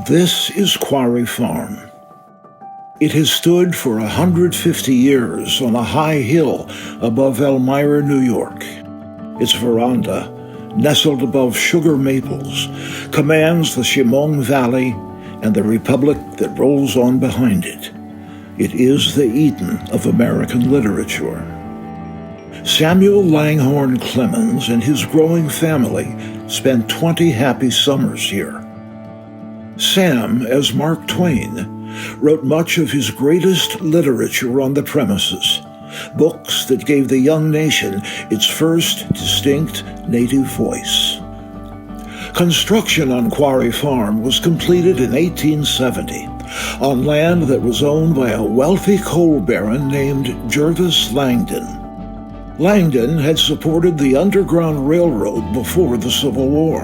This is Quarry Farm. It has stood for 150 years on a high hill above Elmira, New York. Its veranda, nestled above sugar maples, commands the Chemung Valley and the republic that rolls on behind it. It is the Eden of American literature. Samuel Langhorne Clemens and his growing family spent 20 happy summers here. Sam, as Mark Twain, wrote much of his greatest literature on the premises, books that gave the young nation its first distinct native voice. Construction on Quarry Farm was completed in 1870 on land that was owned by a wealthy coal baron named Jervis Langdon. Langdon had supported the Underground Railroad before the Civil War,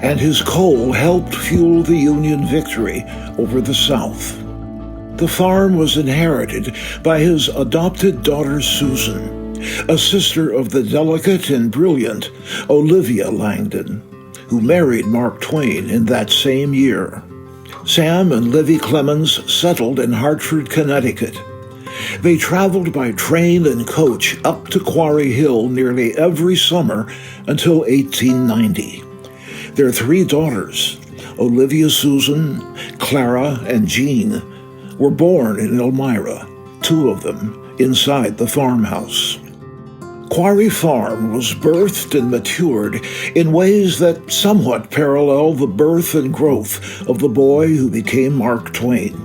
and his coal helped fuel the Union victory over the South. The farm was inherited by his adopted daughter Susan, a sister of the delicate and brilliant Olivia Langdon, who married Mark Twain in that same year. Sam and Livy Clemens settled in Hartford, Connecticut. They traveled by train and coach up to Quarry Hill nearly every summer until 1890. Their three daughters, Olivia Susan, Clara, and Jean, were born in Elmira, two of them inside the farmhouse. Quarry Farm was birthed and matured in ways that somewhat parallel the birth and growth of the boy who became Mark Twain,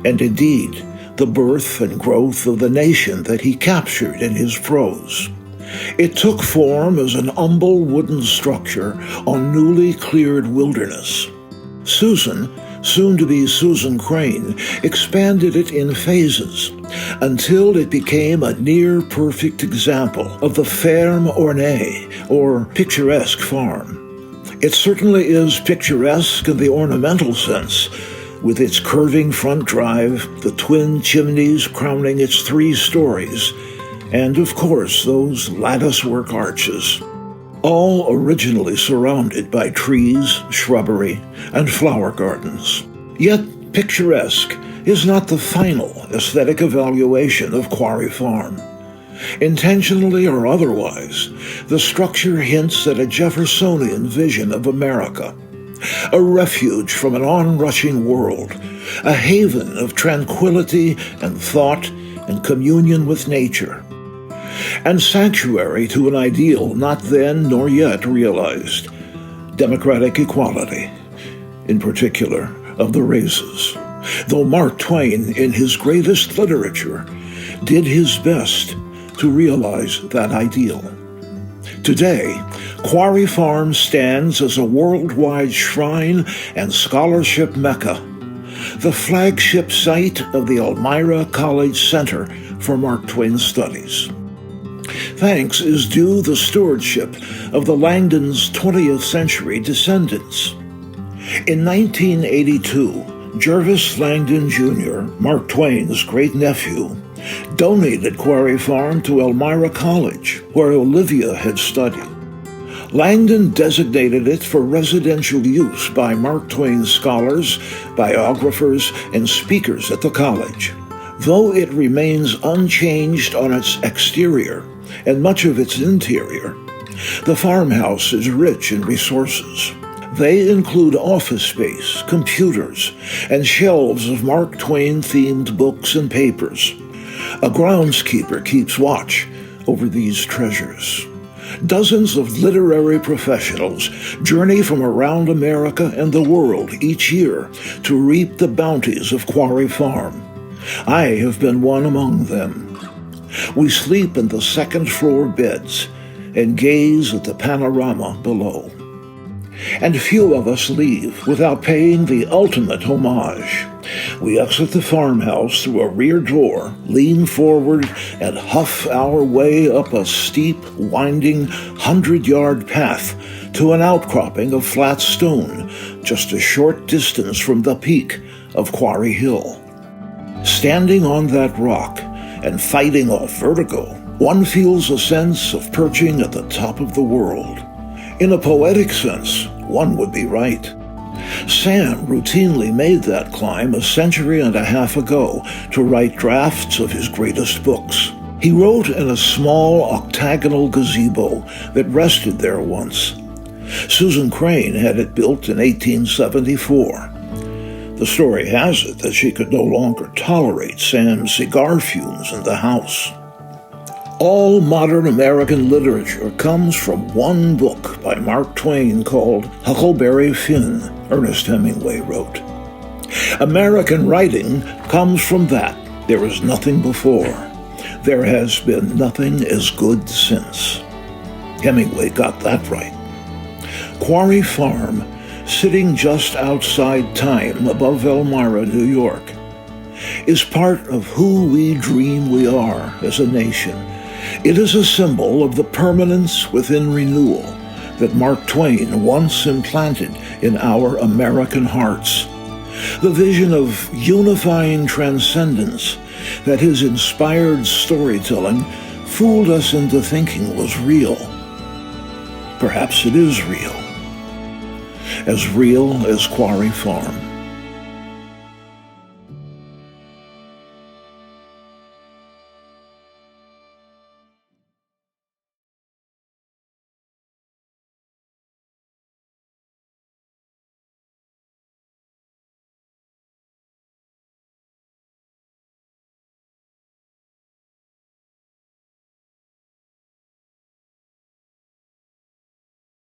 and indeed, the birth and growth of the nation that he captured in his prose. It took form as an humble wooden structure on newly cleared wilderness. Susan, soon to be Susan Crane, expanded it in phases until it became a near-perfect example of the ferme ornée, or picturesque farm. It certainly is picturesque in the ornamental sense, with its curving front drive, the twin chimneys crowning its 3 stories, and of course those latticework arches, all originally surrounded by trees, shrubbery, and flower gardens. Yet picturesque is not the final aesthetic evaluation of Quarry Farm. Intentionally or otherwise, the structure hints at a Jeffersonian vision of America, a refuge from an onrushing world, a haven of tranquility and thought and communion with nature, and sanctuary to an ideal not then nor yet realized, democratic equality, in particular of the races, though Mark Twain, in his greatest literature, did his best to realize that ideal. Today, Quarry Farm stands as a worldwide shrine and scholarship mecca, the flagship site of the Elmira College Center for Mark Twain Studies. Thanks is due the stewardship of the Langdons' 20th century descendants. In 1982, Jervis Langdon Jr., Mark Twain's great-nephew, donated Quarry Farm to Elmira College, where Olivia had studied. Langdon designated it for residential use by Mark Twain scholars, biographers, and speakers at the college. Though it remains unchanged on its exterior and much of its interior, the farmhouse is rich in resources. They include office space, computers, and shelves of Mark Twain-themed books and papers. A groundskeeper keeps watch over these treasures. Dozens of literary professionals journey from around America and the world each year to reap the bounties of Quarry Farm. I have been one among them. We sleep in the second-floor beds and gaze at the panorama below. And few of us leave without paying the ultimate homage. We exit the farmhouse through a rear door, lean forward, and huff our way up a steep, winding 100-yard path to an outcropping of flat stone just a short distance from the peak of Quarry Hill. Standing on that rock and fighting off vertigo, one feels a sense of perching at the top of the world. In a poetic sense, one would be right. Sam routinely made that climb a century and a half ago to write drafts of his greatest books. He wrote in a small octagonal gazebo that rested there once. Susan Crane had it built in 1874. The story has it that she could no longer tolerate Sam's cigar fumes in the house. All modern American literature comes from one book by Mark Twain called Huckleberry Finn, Ernest Hemingway wrote. American writing comes from that. There is nothing before. There has been nothing as good since. Hemingway got that right. Quarry Farm, sitting just outside time above Elmira, New York, is part of who we dream we are as a nation. It is a symbol of the permanence within renewal that Mark Twain once implanted in our American hearts. The vision of unifying transcendence that his inspired storytelling fooled us into thinking was real. Perhaps it is real as Quarry Farm.